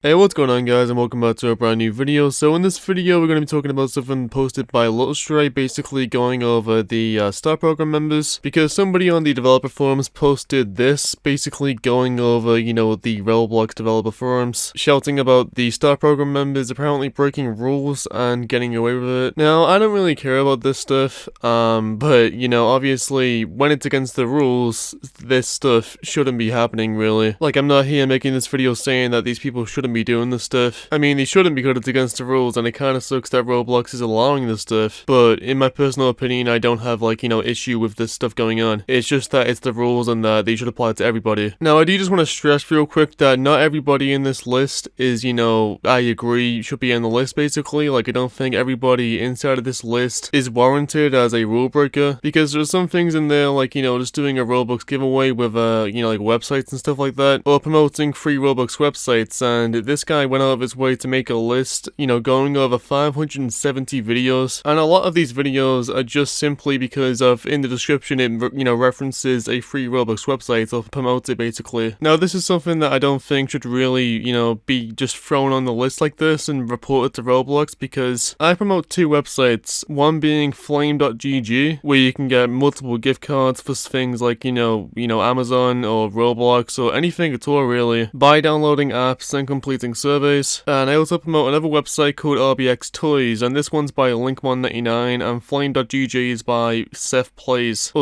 Hey, what's going on guys, and welcome back to a brand new video. So in this video we're going to be talking about something posted by Littlestray, basically going over the Star Program members, because somebody on the developer forums posted this, basically going over, the Roblox developer forums, shouting about the Star Program members apparently breaking rules and getting away with it. Now, I don't really care about this stuff, but obviously when it's against the rules, this stuff shouldn't be happening really. Like, I'm not here making this video saying that these people shouldn't be doing this stuff. I mean, they shouldn't because it's against the rules, and it kind of sucks that Roblox is allowing this stuff, but in my personal opinion, I don't have issue with this stuff going on. It's just that it's the rules and that they should apply it to everybody. Now, I do just want to stress real quick that not everybody in this list is, I agree, should be in the list basically. Like, I don't think everybody inside of this list is warranted as a rule breaker, because there's some things in there like, just doing a Roblox giveaway with, websites and stuff like that, or promoting free Roblox websites, and this guy went out of his way to make a list, going over 570 videos, and a lot of these videos are just simply because of, in the description, it, references a free Roblox website or promotes it basically. Now, this is something that I don't think should really, be just thrown on the list like this and reported to Roblox, because I promote two websites, one being flame.gg, where you can get multiple gift cards for things like, Amazon or Roblox or anything at all really, by downloading apps and completing surveys. And I also promote another website called RBX Toys, and this one's by Link199, and flame.gg is by Zeph Plays,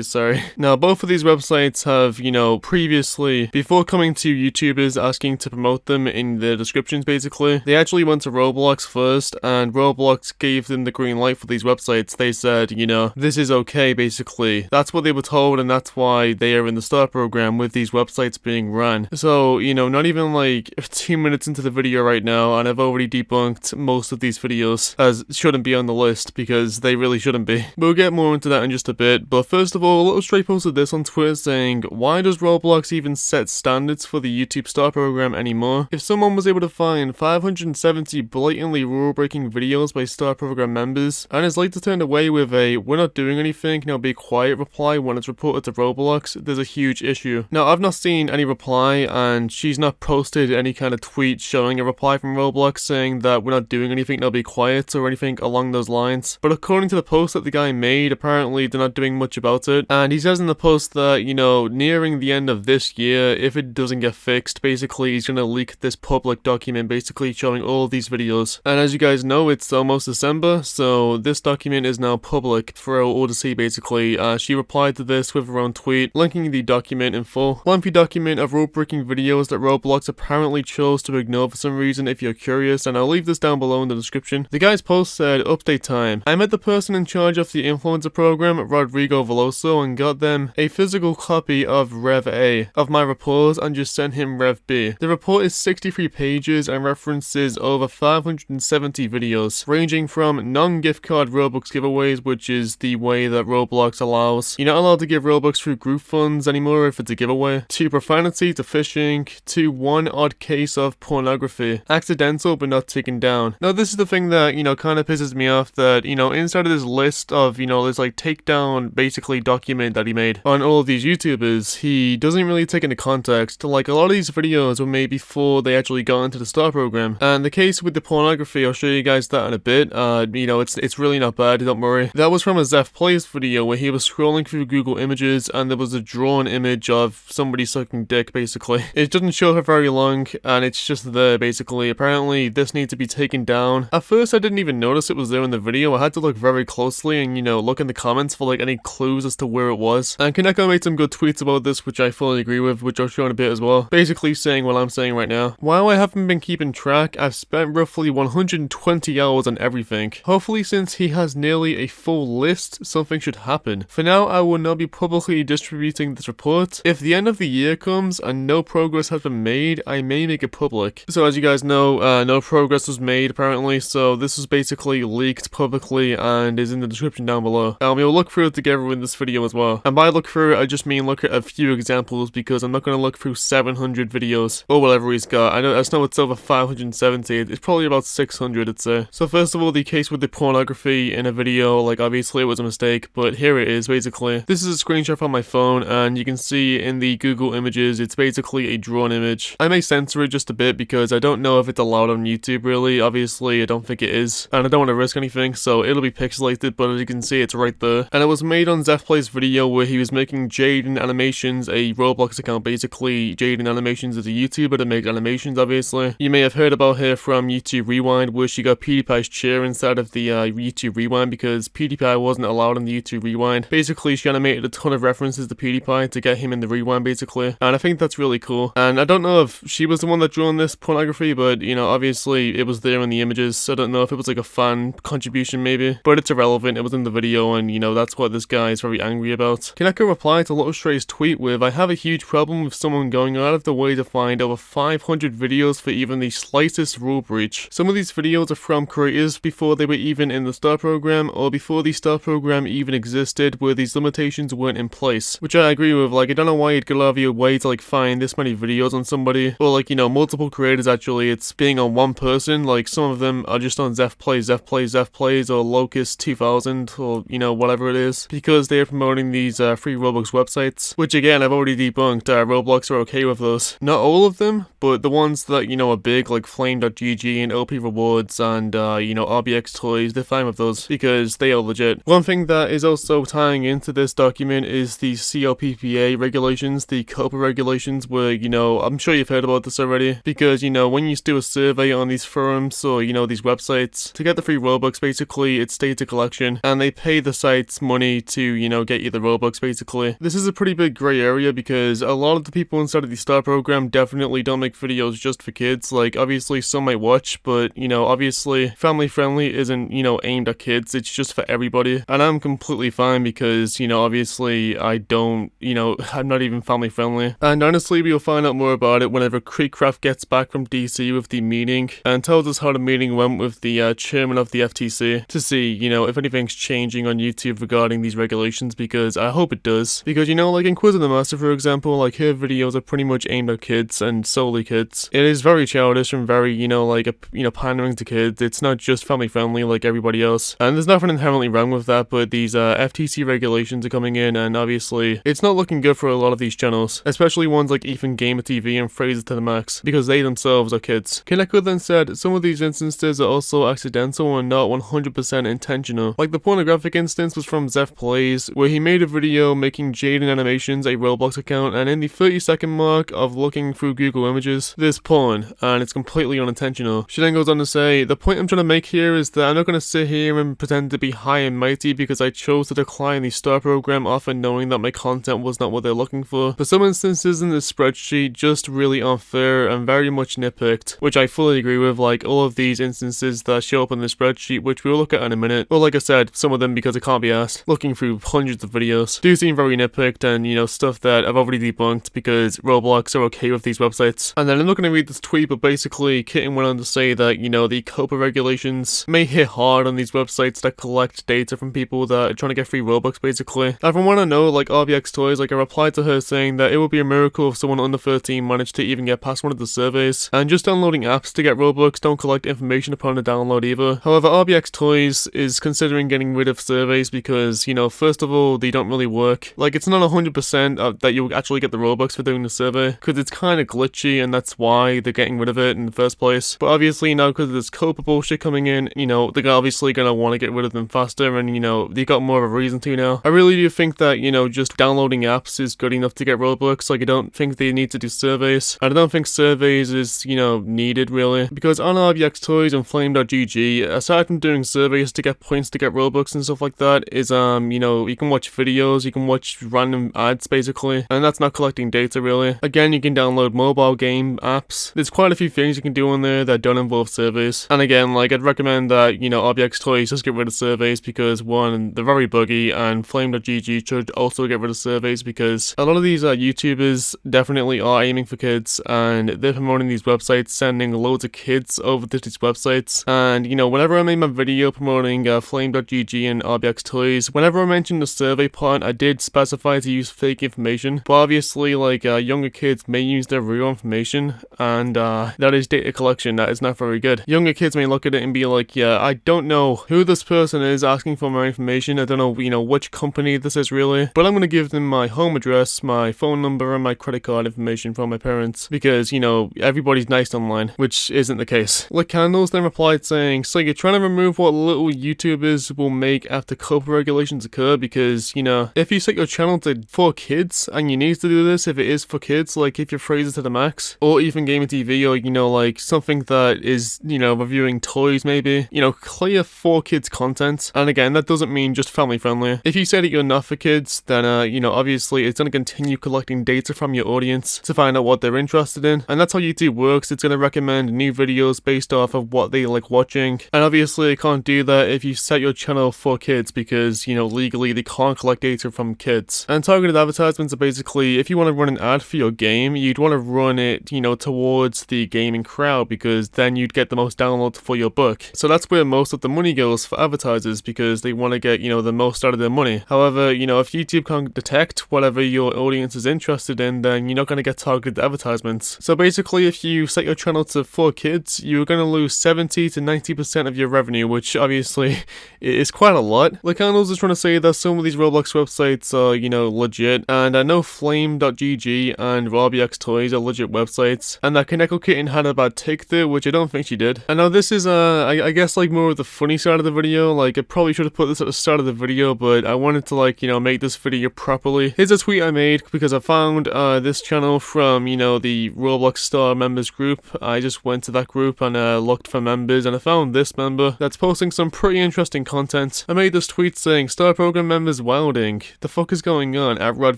sorry. Now, both of these websites have, previously, before coming to YouTubers asking to promote them in the descriptions basically, they actually went to Roblox first, and Roblox gave them the green light for these websites. They said, this is okay basically. That's what they were told, and that's why they are in the Star program with these websites being run. So, not even like 2 minutes into the video right now, and I've already debunked most of these videos as shouldn't be on the list, because they really shouldn't be. We'll get more into that in just a bit, but first of all, Littlestray posted this on Twitter saying, why does Roblox even set standards for the YouTube Star program anymore? If someone was able to find 570 blatantly rule-breaking videos by Star program members, and is later turned away with a "we're not doing anything, now be quiet" reply when it's reported to Roblox, there's a huge issue. Now, I've not seen any reply, and she's not posted any kind of tweet showing a reply from Roblox saying that "we're not doing anything, now be quiet" or anything along those lines. But according to the post that the guy made, apparently they're not doing much about it, and he says in the post that, nearing the end of this year, if it doesn't get fixed, basically he's gonna leak this public document basically showing all of these videos. And as you guys know, it's almost December, so this document is now public for all to see basically. She replied to this with her own tweet, linking the document in full. Lengthy document of rule-breaking videos that Roblox apparently chose to ignore for some reason, if you're curious, and I'll leave this down below in the description. The guy's post said, update time. I met the person in charge of the influencer program, Rodrigo Veloso, and got them a physical copy of Rev A of my report and just sent him Rev B. The report is 63 pages and references over 570 videos, ranging from non-gift card Robux giveaways, which is the way that Roblox allows. You're not allowed to give Robux through group funds anymore if it's a giveaway, to profanity, to phishing, to one odd case of pornography. Accidental but not taken down. Now, this is the thing that, kind of pisses me off, that, inside of this list of, this like takedown basically document that he made on all of these YouTubers, he doesn't really take into context. Like, a lot of these videos were made before they actually got into the Star program. And the case with the pornography, I'll show you guys that in a bit. It's really not bad, don't worry. That was from a Zeph Plays video where he was scrolling through Google Images and there was a drawn image of somebody sucking dick basically. It doesn't show her very long, and it's just there basically. Apparently this needs to be taken down. At first I didn't even notice it was there in the video. I had to look very closely and look in the comments for like any clues as to where it was. And Kaneko made some good tweets about this, which I fully agree with, which I'll show in a bit as well. Basically saying what I'm saying right now. While I haven't been keeping track, I've spent roughly 120 hours on everything. Hopefully, since he has nearly a full list, something should happen. For now, I will not be publicly distributing this report. If the end of the year comes and no progress has been made, I may make it public. So as you guys know, no progress was made apparently, so this was basically leaked publicly and is in the description down below. We'll look through it together in this video as well. And by look through it, I just mean look at a few examples, because I'm not going to look through 700 videos or whatever he's got. I know it's over 570. It's probably about 600, I'd say. So first of all, the case with the pornography in a video, like obviously it was a mistake, but here it is basically. This is a screenshot from my phone, and you can see in the Google Images, it's basically a drawn image. I may censor it just a bit because I don't know if it's allowed on YouTube really. Obviously, I don't think it is, and I don't want to risk anything, so it'll be pixelated, but as you can see, it's right there. And it was made on Zephplay's video where he was making Jaden Animations a Roblox account. Basically, Jaden Animations is a YouTuber that makes animations, obviously. You may have heard about her from YouTube Rewind, where she got PewDiePie's chair inside of the YouTube Rewind because PewDiePie wasn't allowed in the YouTube Rewind. Basically, she animated a ton of references to PewDiePie to get him in the Rewind, basically. And I think that's really cool. And I don't know if she was the one that drew on this pornography, but, you know, obviously it was there in the images. I don't know if it was like a fan contribution maybe, but it's irrelevant. It was in the video, and, you know, that's what this guy is very angry about. Kaneko replied to Little Stray's tweet with, "I have a huge problem with someone going out of the way to find over 500 videos for even the slightest rule breach. Some of these videos are from creators before they were even in the STAR program, or before the STAR program even existed, where these limitations weren't in place." Which I agree with. Like, I don't know why you'd go out of your way to, like, find this many videos on somebody, or, like, you know, multiple creators. Actually, it's being on one person. Like, some of them are just on Zephplays, or Locust 2000, or, you know, whatever it is, because they are promoting these free Roblox websites, which again, I've already debunked. Roblox are okay with those. Not all of them, but the ones that, you know, are big, like Flame.gg and OP Rewards and, you know, RBX Toys, they're fine with those because they are legit. One thing that is also tying into this document is the COPPA regulations, the Coppa regulations, where, you know, I'm sure you've heard about this already, because, you know, when you do a survey on these forums or, you know, these websites, to get the free Robux, basically, it's data collection, and they pay the sites money to, you know, get you the Robux, basically. This is a pretty big grey area because a lot of the people inside of the STAR program definitely don't make videos just for kids. Like, obviously, some might watch, but, you know, obviously, family friendly isn't, you know, aimed at kids. It's just for everybody. And I'm completely fine because, you know, obviously, I don't, you know, I'm not even family friendly. And honestly, we'll find out more about it whenever Creekcraft gets back from DC with the meeting and tells us how the meeting went with the chairman of the FTC to see, you know, if anything's changing on YouTube regarding these regulations, because I hope it does. Because, you know, like Inquisitor Master, for example, like her videos are pretty much aimed at kids and solely kids. It is very childish and very, you know, like, you know, pandering to kids. It's not just family friendly like everybody else. And there's nothing inherently wrong with that, but these FTC regulations are coming in, and obviously it's not looking good for a lot of these channels, especially ones like Ethan Gamer TV and Fraser to the Max, because they themselves are kids. Kaneko then said, "Some of these instances are also accidental and not 100% intentional." Like the pornographic instance was from Zephplays, where he made a video making Jaden Animations a Roblox account, and in the 30-second mark of looking through Google Images, there's porn, and it's completely unintentional. She then goes on to say, "The point I'm trying to make here is that I'm not going to sit here and pretend to be high and mighty because I chose to decline the STAR program often knowing that my content was not what they're looking for. But some instances in this spreadsheet just really unfair and very much nitpicked," which I fully agree with. Like all of these instances that show up in the spreadsheet, which we'll look at in a minute, or like I said, some of them because I can't be asked, looking through hundreds of videos, do seem very nitpicked, and, you know, stuff that I've already debunked because Roblox are okay with these websites. And then I'm not going to read this tweet, but basically Kitten went on to say that, you know, the Coppa regulations may hit hard on these websites that collect data from people that are trying to get free Robux, basically. And from what I know, like RBX Toys, like I replied to her saying that it would be a miracle if someone under 13 managed to even get past one of the surveys, and just downloading apps to get Robux don't collect information upon the download either. However, RBX Toys is considering getting rid of surveys because, you know, first of all, they don't really work. Like, it's not 100% that you'll actually get the Robux for doing the survey, because it's kind of glitchy, and that's why they're getting rid of it in the first place. But obviously now, because of this Coppa bullshit coming in, you know, they're obviously going to want to get rid of them faster, and, you know, they got more of a reason to now. I really do think that, you know, just downloading apps is good enough to get Robux. Like, I don't think they need to do surveys. I don't think surveys is, you know, needed really, because on RBX Toys and Flame.gg, aside from doing surveys to get points to get Robux and stuff like that, is, you know, you can watch videos, you can watch random ads basically, and that's not collecting data really. Again, you can download mobile game apps. There's quite a few things you can do on there that don't involve surveys. And again, like, I'd recommend that, you know, RBX Toys just get rid of surveys because, one, they're very buggy, and Flame.gg should also get rid of surveys because a lot of these YouTubers definitely are aiming for kids, and they're promoting these websites, sending loads of kids over to these websites. And, you know, whenever I made my video promoting Flame.gg and RBX Toys, whenever I mentioned the survey part, I did specify to use fake information, but obviously, like, younger kids may use their real information, and that is data collection that is not very good. Younger kids may look at it and be like, yeah, I don't know who this person is asking for my information, I don't know, you know, which company this is really, but I'm gonna give them my home address, my phone number, and my credit card information from my parents, because, you know, everybody's nice online, which isn't the case. Lick Candles then replied saying, so you're trying to remove what little YouTubers will make after Coppa regulations occur, because, you know, if you set your channel for kids, and you need to do this if it is for kids, like if your phrase is to the max, or even gaming TV, or, you know, like something that is, you know, reviewing toys maybe, you know, clear for kids content. And again, that doesn't mean just family friendly. If you say that you're not for kids, then, you know, obviously it's going to continue collecting data from your audience to find out what they're interested in. And that's how YouTube works. It's going to recommend new videos based off of what they like watching. And obviously it can't do that if you set your channel for kids, because, you know, legally they can't collect data from kids. And targeted advertisements are basically, if you want to run an ad for your game, you'd want to run it, you know, towards the gaming crowd, because then you'd get the most downloads for your book. So that's where most of the money goes for advertisers, because they want to get, you know, the most out of their money. However, you know, if YouTube can't detect whatever your audience is interested in, then you're not going to get targeted advertisements. So basically, if you set your channel to for kids, you're going to lose 70 to 90% of your revenue, which obviously is quite a lot. Like, Arnold's is trying to say that some of these Roblox websites are, you know, legit, and I know Flame.gg and Roblox Toys are legit websites, and that Kaneko Kitten had a bad take there, which I don't think she did. And now this is, I guess, like, more of the funny side of the video. Like, I probably should have put this at the start of the video, but I wanted to, like, you know, make this video properly. Here's a tweet I made because I found this channel from, you know, the Roblox Star members group. I just went to that group and looked for members, and I found this member that's posting some pretty interesting content. I made this tweet saying, Star Program members wilding. The fuck is going on at Rod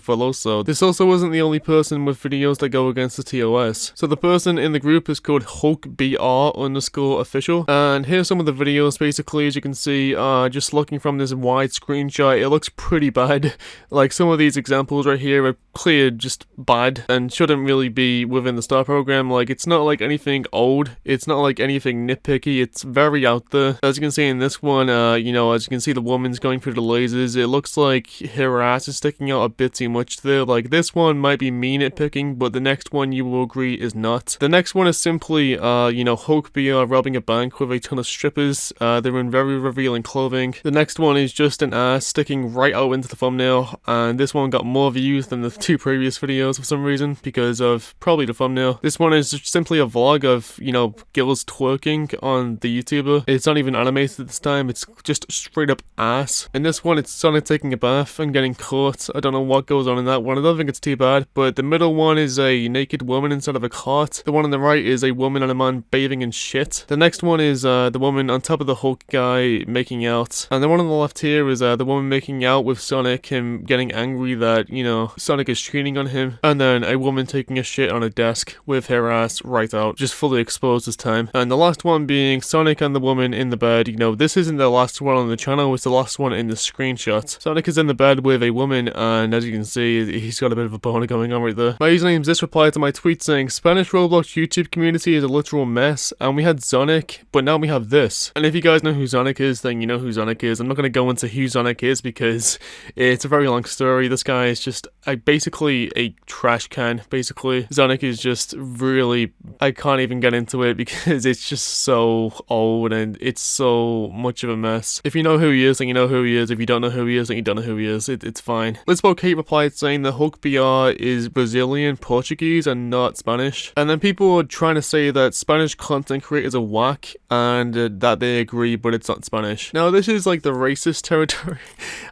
Veloso? This also wasn't the only person with videos that go against the TOS. So the person in the group is called HulkBR_official, and here's some of the videos. Basically, as you can see, just looking from this wide screenshot, it looks pretty bad. Like, some of these examples right here are clear just bad and shouldn't really be within the Star Program. Like, it's not like anything old, it's not like anything nitpicky, it's very out there. As you can see in this one, you know, as you can see, the woman's going through the lasers. It looks like her ass is sticking out a bit too much there. Like, this one might be me nitpicking, but the next one you will agree is not. The next one is simply, you know, HulkBR robbing a bank with a ton of strippers. They're in very revealing clothing. The next one is just an ass sticking right out into the thumbnail, and this one got more views than the two previous videos for some reason, because of probably the thumbnail. This one is just simply a vlog of, you know, girls twerking on the YouTuber. It's not even animated this time, it's just straight up ass. In this one, it's Sonic taking a bath and getting caught. I don't know what goes on in that one. I don't think it's too bad, but the middle one is a naked woman inside of a cart. The one on the right is a woman and a man bathing in shit. The next one is the woman on top of the Hulk guy making out. And the one on the left here is the woman making out with Sonic, him getting angry that, you know, Sonic is cheating on him. And then a woman taking a shit on a desk with her ass right out, just fully exposed this time. And the last one being Sonic and the woman in the bed. You know, this isn't the last one on the channel, it's the last one in the screenshot. Sonic is in the bed with a woman, and as you can see, he's got a bit of a boner going on right there. My username's this replied to my tweet saying, Spanish Roblox YouTube community is a literal mess, and we had Sonic, but now we have this. And if you guys know who Sonic is, then you know who Sonic is. I'm not going to go into who Sonic is because it's a very long story. This guy is just basically a trash can, basically. Sonic is just really, I can't even get into it because it's just so old and it's so much of a mess. If you know who he is, then you know who he is. If you don't know who he is, then you don't know who he is. It's fine. Lisbo Kate replied saying that HulkBR is Brazilian, Portuguese, and not Spanish. And then people are trying to say that Spanish content creators are whack and that they agree, but it's not Spanish. Now, this is like the racist territory.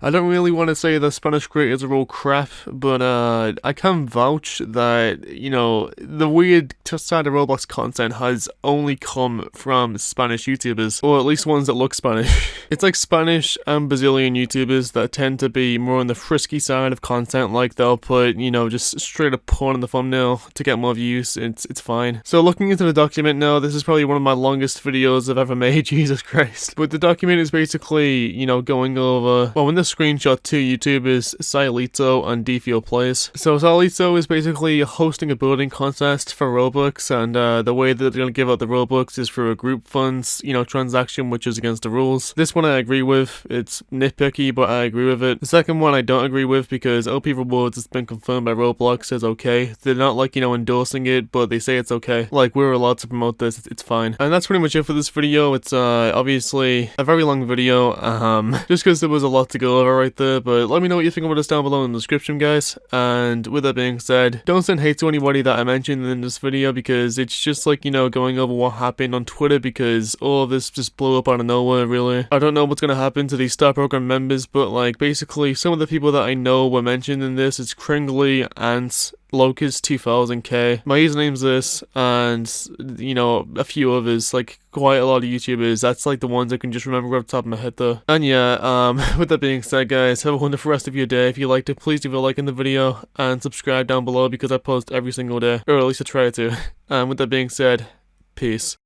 I don't really want to say that Spanish creators are all crap, but I can vouch that, you know, the weird side of Roblox content has only come from Spanish YouTubers, or at least ones that look Spanish. It's like Spanish and Brazilian YouTubers that tend to be more on the frisky side of content, like they'll put, you know, just straight up porn in the thumbnail to get more views. It's fine. So looking into the document now, this is probably one of my longest videos I've ever made, Jesus Christ. But the document is basically, you know, going over, well, in this screenshot, two YouTubers, Sailito and Defio Plays. So Sailito is basically hosting a building contest for Robux, and the way that they're going to give out the Robux is through a group funds, you know, transaction, which is against the rules. This one I agree with. It's nitpicky, but I agree with it. The second one I don't agree with because OP Rewards has been confirmed by Roblox as okay. They're not like, you know, endorsing it, but they say it's okay. Like, we're allowed to promote this, it's fine. And that's pretty much it for this video. It's obviously a very long video, just because there was a lot to go over right there, but let me know what you think about this down below in the description, guys. And with that being said, don't send hate to anybody that I mentioned mentioned in this video because it's just like, you know, going over what happened on Twitter because all of this just blew up out of nowhere, really. I don't know what's gonna happen to these Star Program members, but like basically some of the people that I know were mentioned in this. It's Kringley, Ant, Locust 2000K, my username's this, and you know, a few others, like quite a lot of YouTubers. That's like the ones I can just remember off the top of my head though. And yeah, with that being said, guys, have a wonderful rest of your day. If you liked it, please leave a like in the video and subscribe down below because I post every single day, or at least I try to. And with that being said, peace.